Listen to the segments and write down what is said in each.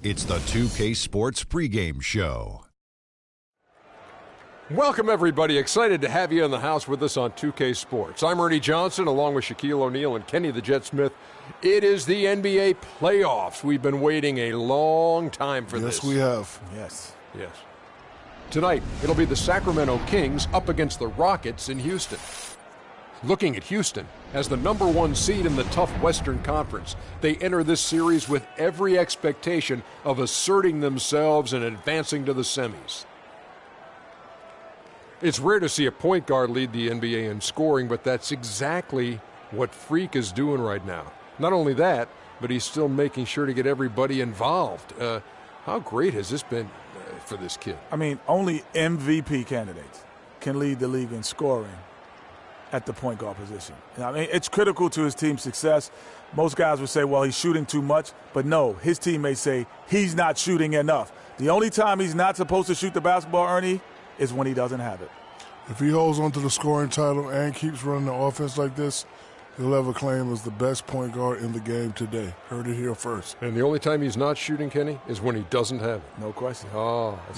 It's the 2K Sports pregame show. Welcome, everybody. Excited to have you in the house with us on 2K Sports. I'm Ernie Johnson, along with Shaquille O'Neal and Kenny the Jet Smith. It is the NBA playoffs. We've been waiting a long time for this. Yes, we have. Yes. Tonight, it'll be the Sacramento Kings up against the Rockets in Houston. Looking at Houston as the #1 seed in the tough Western Conference, they enter this series with every expectation of asserting themselves and advancing to the semis. It's rare to see a point guard lead the NBA in scoring, but that's exactly what Freak is doing right now. Not only that, but he's still making sure to get everybody involved. How great has this been for this kid? I mean, only MVP candidates can lead the league in scoring at the point guard position. I mean, it's critical to his team's success. Most guys would say, well, he's shooting too much. But no, his teammates say he's not shooting enough. The only time he's not supposed to shoot the basketball, Ernie, is when he doesn't have it. If he holds on to the scoring title and keeps running the offense like this, he'll have a claim as the best point guard in the game today. Heard it here first. And the only time he's not shooting, Kenny, is when he doesn't have it. No question. Oh, I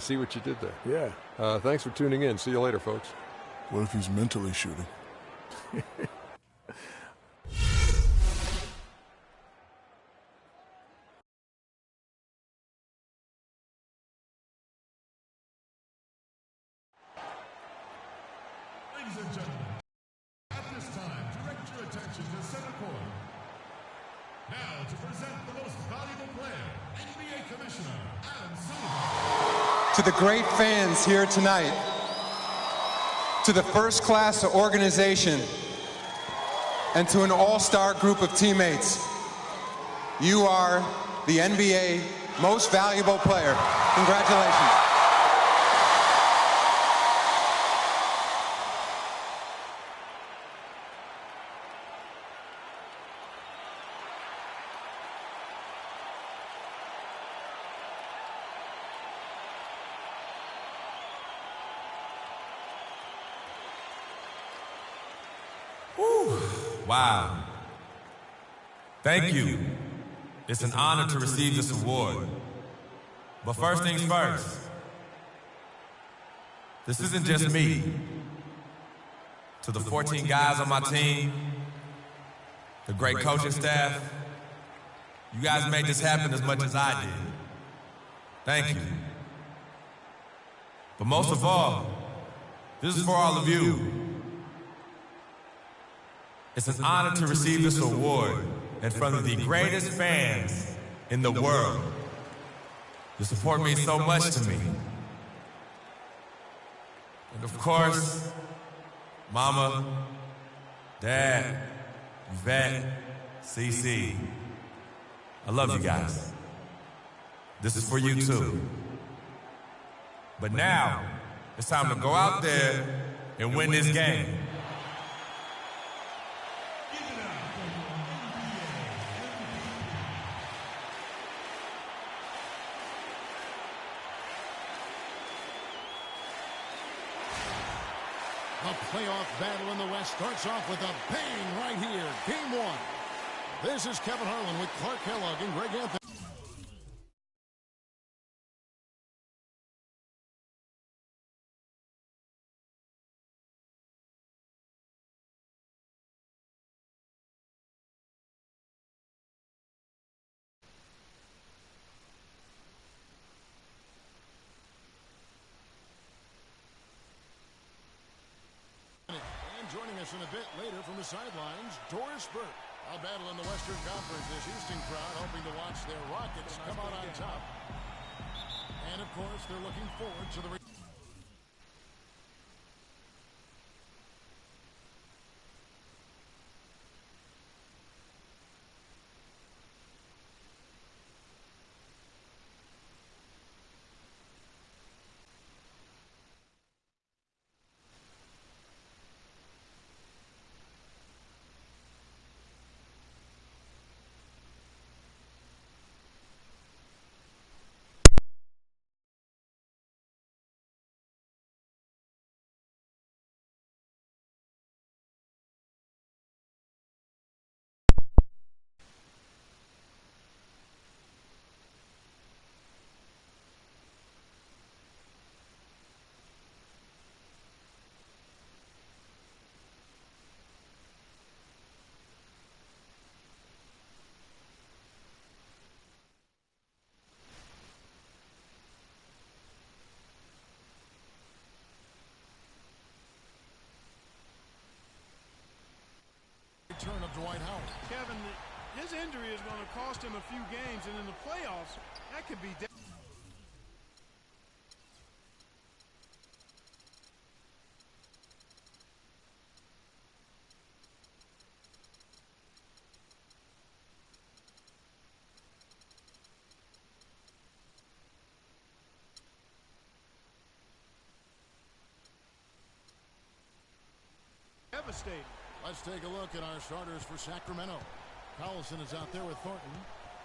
see what you did there. Yeah. Thanks for tuning in. See you later, folks. What if he's mentally shooting? Ladies and gentlemen, at this time, direct your attention to center court. Now to present the most valuable player, NBA Commissioner Adam Silver. To the great fans here tonight, to the first-class organization, and to an all-star group of teammates, you are the NBA most valuable player. Congratulations. Wow. Thank you. It's an honor to receive this award. But first things first, this isn't just me. To the 14 guys on my team, the great coaching staff, you guys made this happen as much as I did. Thank you. But most of all, this is for all of you. It's an honor to receive this award in front of the greatest fans in the world. You support me so much to me. And of course, Mama, Dad, Yvette, CC. I love you guys. This is for you too. But now, it's time to go out there and win this game. The playoff battle in the West starts off with a bang right here. Game 1. This is Kevin Harlan with Clark Kellogg and Greg Anthony. Joining us in a bit later from the sidelines, Doris Burke. A battle in the Western Conference. This Houston crowd hoping to watch their Rockets come out on top. And, of course, they're looking forward to the return of Dwight Howard. Kevin, his injury is going to cost him a few games, and in the playoffs, that could be devastating. Let's take a look at our starters for Sacramento. Collison is out there with Thornton.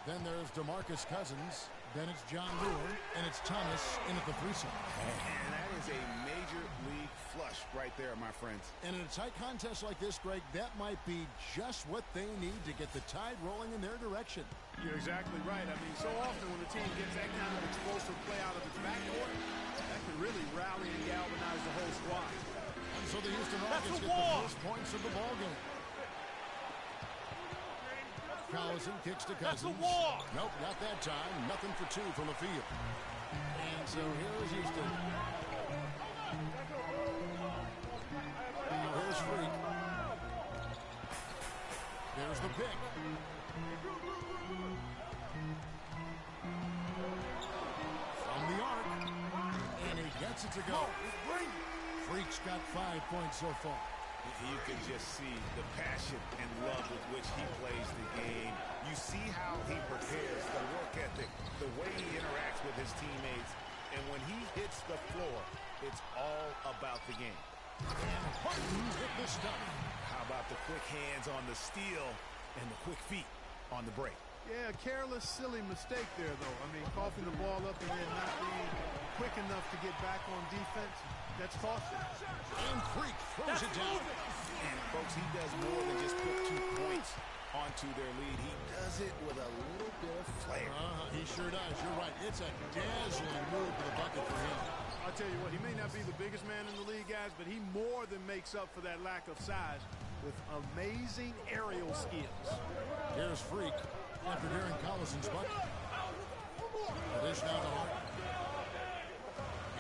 Then there's DeMarcus Cousins. Then it's John Moore. And it's Thomas in at the 3-side. And that is a major league flush right there, my friends. And in a tight contest like this, Greg, that might be just what they need to get the tide rolling in their direction. You're exactly right. I mean, so often when a team gets that kind of explosive play out of its backcourt, that can really rally and galvanize the whole squad. And so the Houston Rockets get the first points of the ballgame. Collison kicks to Cousins. Nope, not that time. Nothing for two from the field. And so here's Houston. Now here's Freak. There's the pick. From the arc. And he gets it to go. Freak's got 5 points so far. You can just see the passion and love with which he plays the game. You see how he prepares, the work ethic, the way he interacts with his teammates. And when he hits the floor, it's all about the game. And Harden hit the stuff. How about the quick hands on the steal and the quick feet on the break? Yeah, careless, silly mistake there, though. I mean, coughing the ball up and then not being quick enough to get back on defense, that's costly. And Freak throws it down. And, folks, he does more than just put 2 points onto their lead. He does it with a little bit of flair. He sure does. You're right. It's a dazzling move to the bucket for him. I'll tell you what, he may not be the biggest man in the league, guys, but he more than makes up for that lack of size with amazing aerial skills. Here's Freak after Darren Collison's bucket. The dish down to Hart.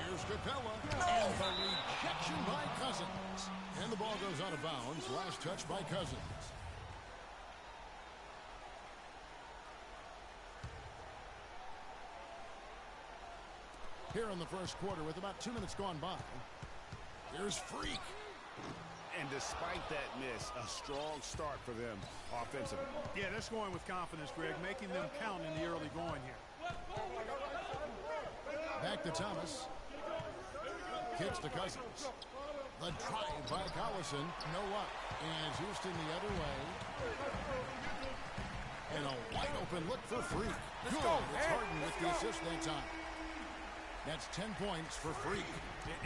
Here's Capella. And the rejection by Cousins. And the ball goes out of bounds. Last touch by Cousins. Here in the first quarter with about 2 minutes gone by. Here's Freak. And despite that miss, a strong start for them offensively. Yeah, they're scoring with confidence, Greg, making them count in the early going here. Back to Thomas. Kicks to Cousins. The drive by Collison. No luck. And Houston the other way. And a wide open look for Freak. Good. It's Harden with the assist that time. That's 10 points for Freak.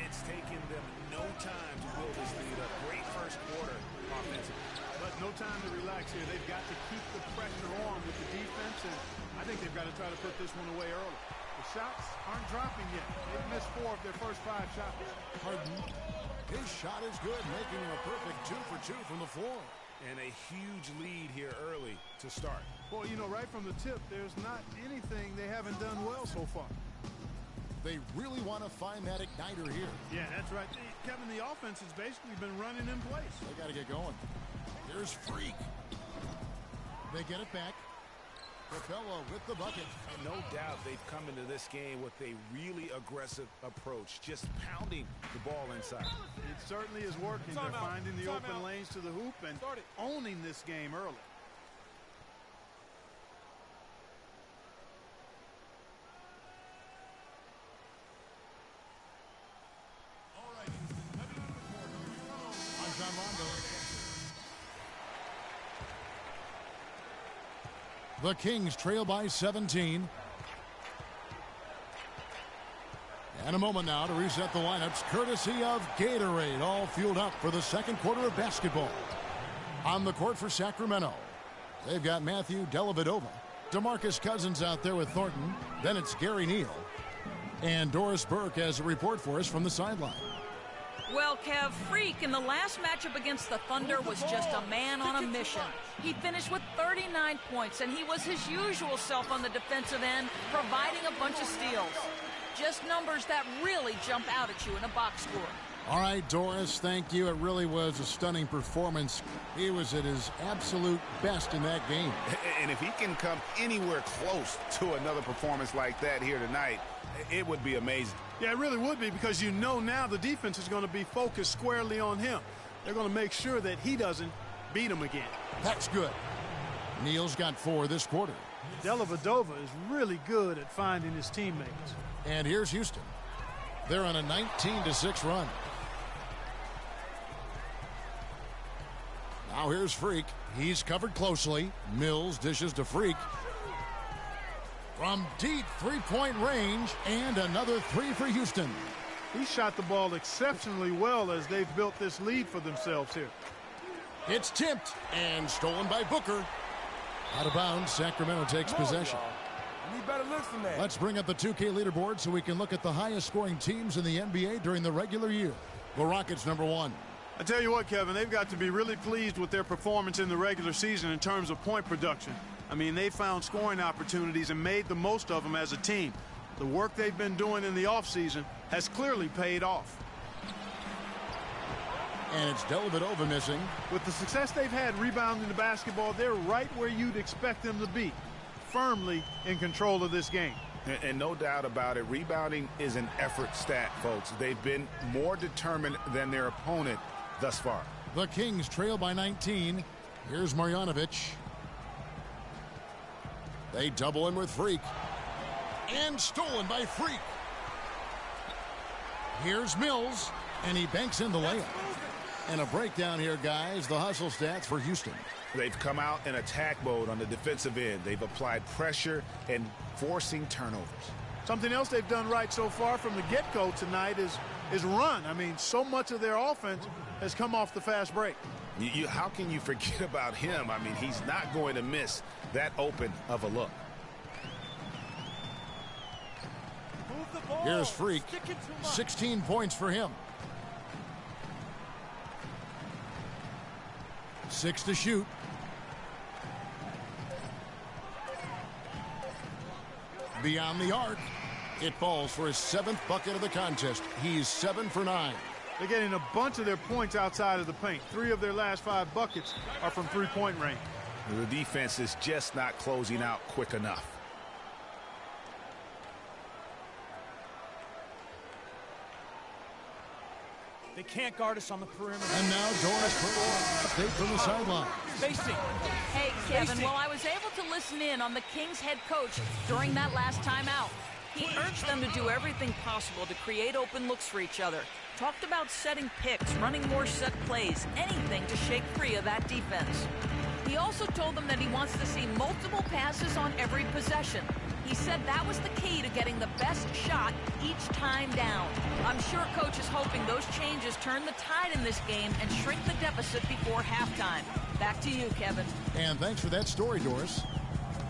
It's taken them no time to build this lead up. Great first quarter offensively. But no time to relax here. They've got to keep the pressure on with the defense, and I think they've got to try to put this one away early. The shots aren't dropping yet. They've missed 4 of their first 5 shots. Harden, his shot is good, making him a perfect 2 for 2 from the floor. And a huge lead here early to start. Well, you know, right from the tip, there's not anything they haven't done well so far. They really want to find that igniter here. Yeah, that's right. Kevin, the offense has basically been running in place. They got to get going. Here's Freak. They get it back. Capella with the bucket. And no doubt they've come into this game with a really aggressive approach, just pounding the ball inside. It certainly is working. They're finding the open lanes to the hoop and owning this game early. The Kings trail by 17. And a moment now to reset the lineups, courtesy of Gatorade, all fueled up for the second quarter of basketball. On the court for Sacramento, they've got Matthew Dellavedova, DeMarcus Cousins out there with Thornton. Then it's Gary Neal. And Doris Burke has a report for us from the sideline. Well, Kev, Freak in the last matchup against the Thunder was just a man on a mission. He finished with 39 points, and he was his usual self on the defensive end, providing a bunch of steals. Just numbers that really jump out at you in a box score. All right, Doris, thank you. It really was a stunning performance. He was at his absolute best in that game. And if he can come anywhere close to another performance like that here tonight, it would be amazing. Yeah, it really would be, because you know now the defense is going to be focused squarely on him. They're going to make sure that he doesn't beat him again. That's good. Neal's got 4 this quarter. Dellavedova is really good at finding his teammates. And here's Houston. They're on a 19-6 run. Now here's Freak. He's covered closely. Mills dishes to Freak. From deep three-point range, and another 3 for Houston. He shot the ball exceptionally well as they've built this lead for themselves here. It's tipped and stolen by Booker. Out of bounds, Sacramento takes possession. Need better looks than that. Let's bring up the 2K leaderboard so we can look at the highest scoring teams in the NBA during the regular year. The Rockets #1. I tell you what, Kevin, they've got to be really pleased with their performance in the regular season in terms of point production. I mean, they found scoring opportunities and made the most of them as a team. The work they've been doing in the offseason has clearly paid off. And it's Dellavedova missing. With the success they've had rebounding the basketball, they're right where you'd expect them to be, firmly in control of this game. And no doubt about it, rebounding is an effort stat, folks. They've been more determined than their opponent thus far. The Kings trail by 19. Here's Marjanovic. They double him with Freak. And stolen by Freak. Here's Mills. And he banks in the layup. And a breakdown here, guys. The hustle stats for Houston. They've come out in attack mode on the defensive end. They've applied pressure and forcing turnovers. Something else they've done right so far from the get-go tonight is run. I mean, so much of their offense has come off the fast break. How can you forget about him? I mean, he's not going to miss that open of a look. Here's Freak. 16 points for him. 6 to shoot. Beyond the arc. It falls for his 7th bucket of the contest. He's 7 for 9. They're getting a bunch of their points outside of the paint. 3 of their last 5 buckets are from three-point range. The defense is just not closing out quick enough. They can't guard us on the perimeter. And now Doris Burke, update from the sideline. Spacing. Hey, Kevin, well, I was able to listen in on the Kings head coach during that last timeout. He urged them to do everything possible to create open looks for each other. Talked about setting picks, running more set plays, anything to shake free of that defense. He also told them that he wants to see multiple passes on every possession. He said that was the key to getting the best shot each time down. I'm sure Coach is hoping those changes turn the tide in this game and shrink the deficit before halftime. Back to you, Kevin. And thanks for that story, Doris.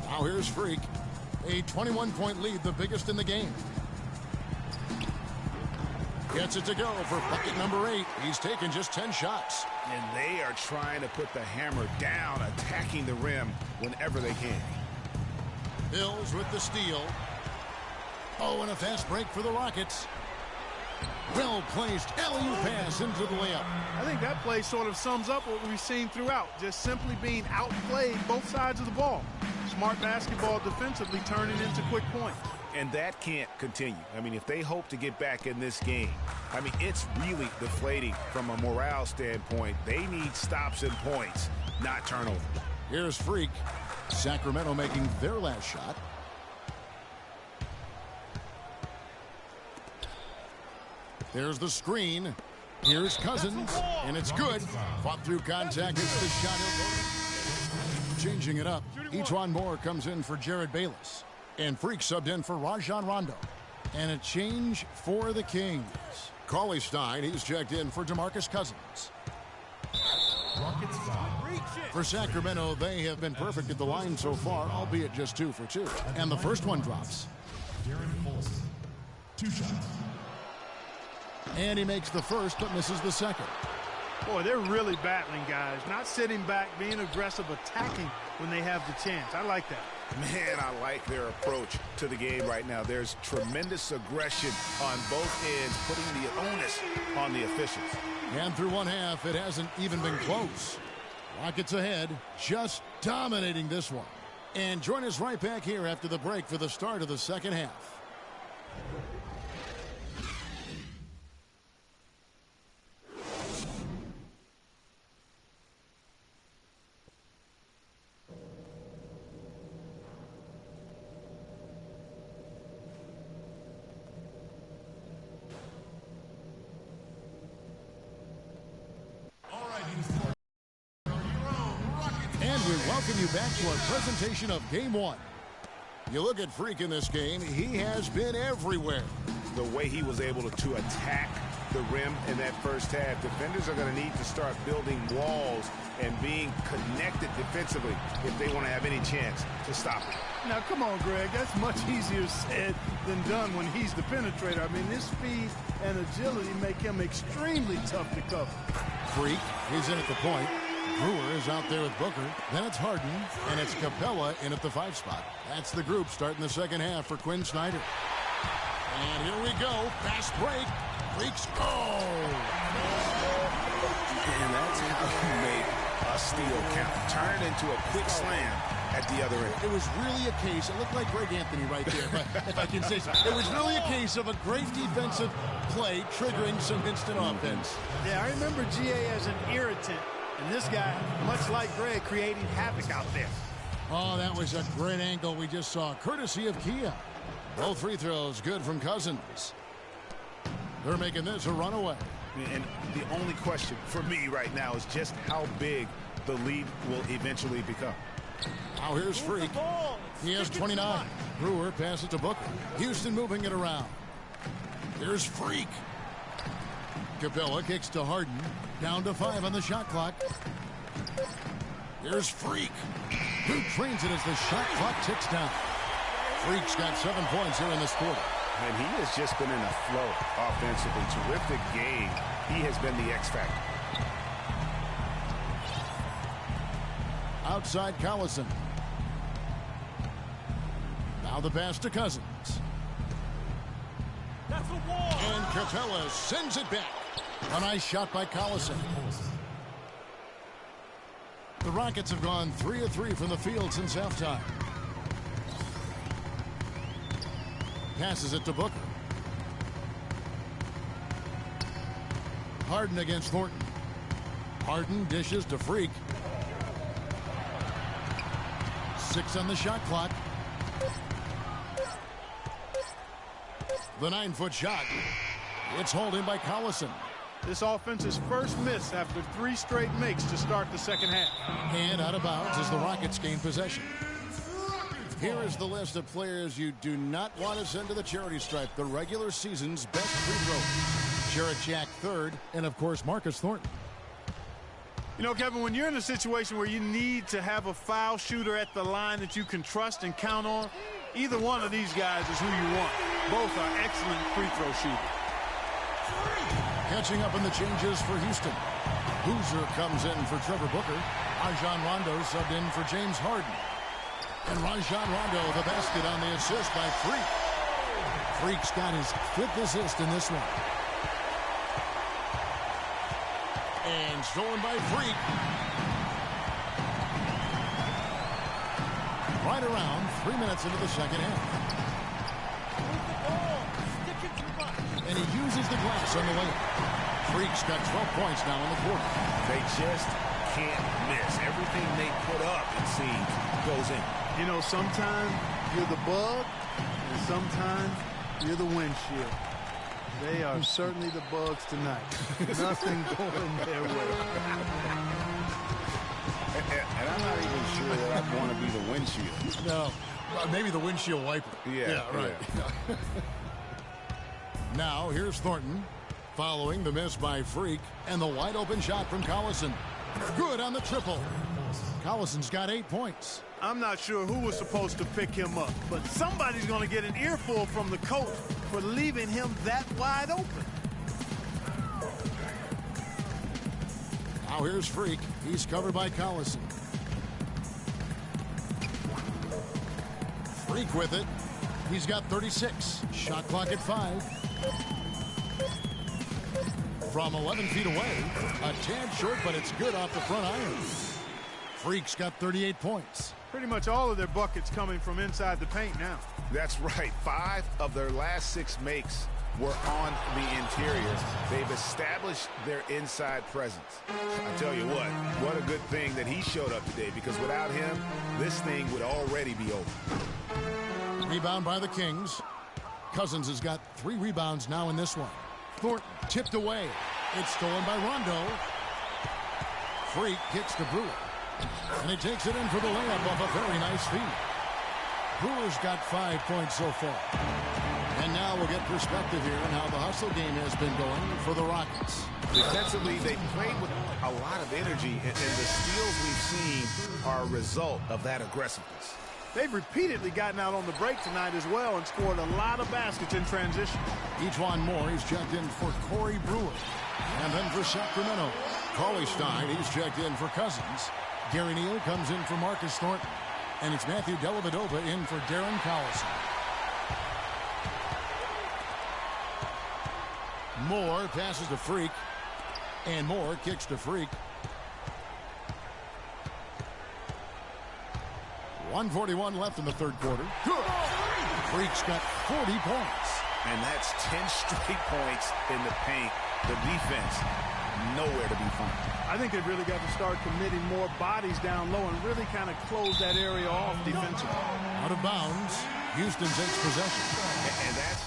Now here's Freak. A 21-point lead, the biggest in the game. Gets it to go for bucket number 8. He's taken just 10 shots. And they are trying to put the hammer down, attacking the rim whenever they can. Mills with the steal. Oh, and a fast break for the Rockets. Well-placed alley-oop pass into the layup. I think that play sort of sums up what we've seen throughout, just simply being outplayed both sides of the ball. Smart basketball defensively turning into quick points. And that can't continue. I mean, if they hope to get back in this game, I mean, it's really deflating from a morale standpoint. They need stops and points, not turnovers. Here's Freak. Sacramento making their last shot. There's the screen. Here's Cousins, and it's good. Fought through contact. It's the shot. Changing it up. Etuan Moore comes in for Jared Bayless. And Freak subbed in for Rajon Rondo. And a change for the Kings. Cauley Stein, he's checked in for DeMarcus Cousins. For Sacramento, they have been perfect at the line so far, albeit just 2 for 2. And the first one drops. 2 shots. And he makes the first, but misses the second. Boy, they're really battling, guys. Not sitting back, being aggressive, attacking when they have the chance. I like that. Man, I like their approach to the game right now. There's tremendous aggression on both ends, putting the onus on the officials. And through one half, it hasn't even been close. Rockets ahead, just dominating this one. And join us right back here after the break for the start of the second half. We welcome you back to our presentation of Game 1. You look at Freak in this game, he has been everywhere. The way he was able to attack the rim in that first half, defenders are going to need to start building walls and being connected defensively if they want to have any chance to stop it. Now, come on, Greg. That's much easier said than done when he's the penetrator. I mean, his speed and agility make him extremely tough to cover. Freak, he's in at the point. Brewer is out there with Booker. Then it's Harden, and it's Capella in at the 5 spot. That's the group starting the second half for Quinn Snyder. And here we go. Fast break. Freaks go. And that's how you make a steal count. Turn it into a quick slam at the other end. It was really a case, it looked like Greg Anthony right there, but if I can say so. It was really a case of a great defensive play triggering some instant offense. Yeah, I remember GA as an irritant. And this guy, much like Greg, creating havoc out there. Oh, that was a great angle we just saw, courtesy of Kia. Both free throws good from Cousins. They're making this a runaway. And the only question for me right now is just how big the lead will eventually become. Now here's Freak. He has 29. Brewer passes to Booker. Houston moving it around. Here's Freak. Capella kicks to Harden. Down to 5 on the shot clock. Here's Freak, who trains it as the shot clock ticks down. Freak's got 7 points here in this quarter. And he has just been in a flow offensively. Terrific game. He has been the X factor. Outside Collison. Now the pass to Cousins. That's a wall. And Capella sends it back. A nice shot by Collison. The Rockets have gone 3 of 3 from the field since halftime. Passes it to Booker. Harden against Thornton. Harden dishes to Freak. 6 on the shot clock. The 9-foot shot. It's hauled in by Collison. This offense's first miss after 3 straight makes to start the second half. And out of bounds as the Rockets gain possession. Here is the list of players you do not want to send to the charity stripe. The regular season's best free throws. Jarrett Jack third, and of course Marcus Thornton. You know, Kevin, when you're in a situation where you need to have a foul shooter at the line that you can trust and count on, either one of these guys is who you want. Both are excellent free throw shooters. Catching up in the changes for Houston. Hoosier comes in for Trevor Booker. Rajon Rondo subbed in for James Harden. And Rajon Rondo, the basket on the assist by Freak. Freak's got his 5th assist in this one. And stolen by Freak. Right around 3 minutes into the second half. And he uses the glass on the way. Freak's got 12 points now in the quarter. They just can't miss. Everything they put up, it seems, goes in. You know, sometimes you're the bug, and sometimes you're the windshield. They are certainly the bugs tonight. Nothing going their way. And I'm not even sure that I want to be the windshield. No, maybe the windshield wiper. Yeah, right. Yeah. Now, here's Thornton, following the miss by Freak, and the wide-open shot from Collison. Good on the triple. Collison's got 8 points. I'm not sure who was supposed to pick him up, but somebody's going to get an earful from the coach for leaving him that wide open. Now here's Freak. He's covered by Collison. Freak with it. He's got 36. Shot clock at 5. From 11 feet away. A tad short, but it's good off the front iron. Freak's got 38 points. Pretty much all of their buckets coming from inside the paint now. That's right. 5 of their last 6 makes were on the interior. They've established their inside presence. I tell you what a good thing that he showed up today, because without him, this thing would already be over. Rebound by the Kings. Cousins has got 3 rebounds now in this one. Thornton tipped away. It's stolen by Rondo. Freak kicks to Brewer. And he takes it in for the layup off a very nice feed. Brewer's got 5 points so far. And now we'll get perspective here on how the hustle game has been going for the Rockets. Defensively, they played with a lot of energy, and the steals we've seen are a result of that aggressiveness. They've repeatedly gotten out on the break tonight as well and scored a lot of baskets in transition. Ejuan Moore, he's checked in for Corey Brewer. And then for Sacramento, Cauley Stein, he's checked in for Cousins. Gary Neal comes in for Marcus Thornton. And it's Matthew Dellavedova in for Darren Collison. Moore passes to Freak. And Moore kicks to Freak. 1:41 left in the third quarter. Good. Freak's got 40 points. And that's 10 straight points in the paint. The defense, nowhere to be found. I think they've really got to start committing more bodies down low and really kind of close that area off defensively. Out of bounds. Houston takes possession. And that's...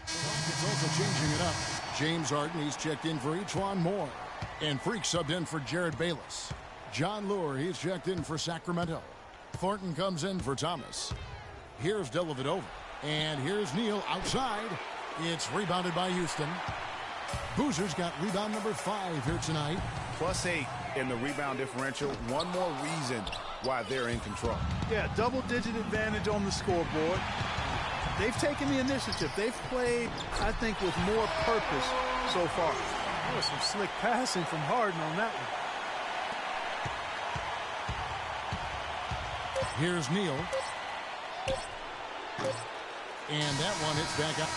It's also changing it up. James Harden, he's checked in for Ejuan Moore. And Freak subbed in for Jared Bayless. John Lure, he's checked in for Sacramento. Thornton comes in for Thomas. Here's Dellavedova. And here's Neal outside. It's rebounded by Houston. Boozer's got rebound number 5 here tonight. +8 in the rebound differential. One more reason why they're in control. Yeah, double-digit advantage on the scoreboard. They've taken the initiative. They've played, I think, with more purpose so far. There was some slick passing from Harden on that one. Here's Neal. And that one hits back out.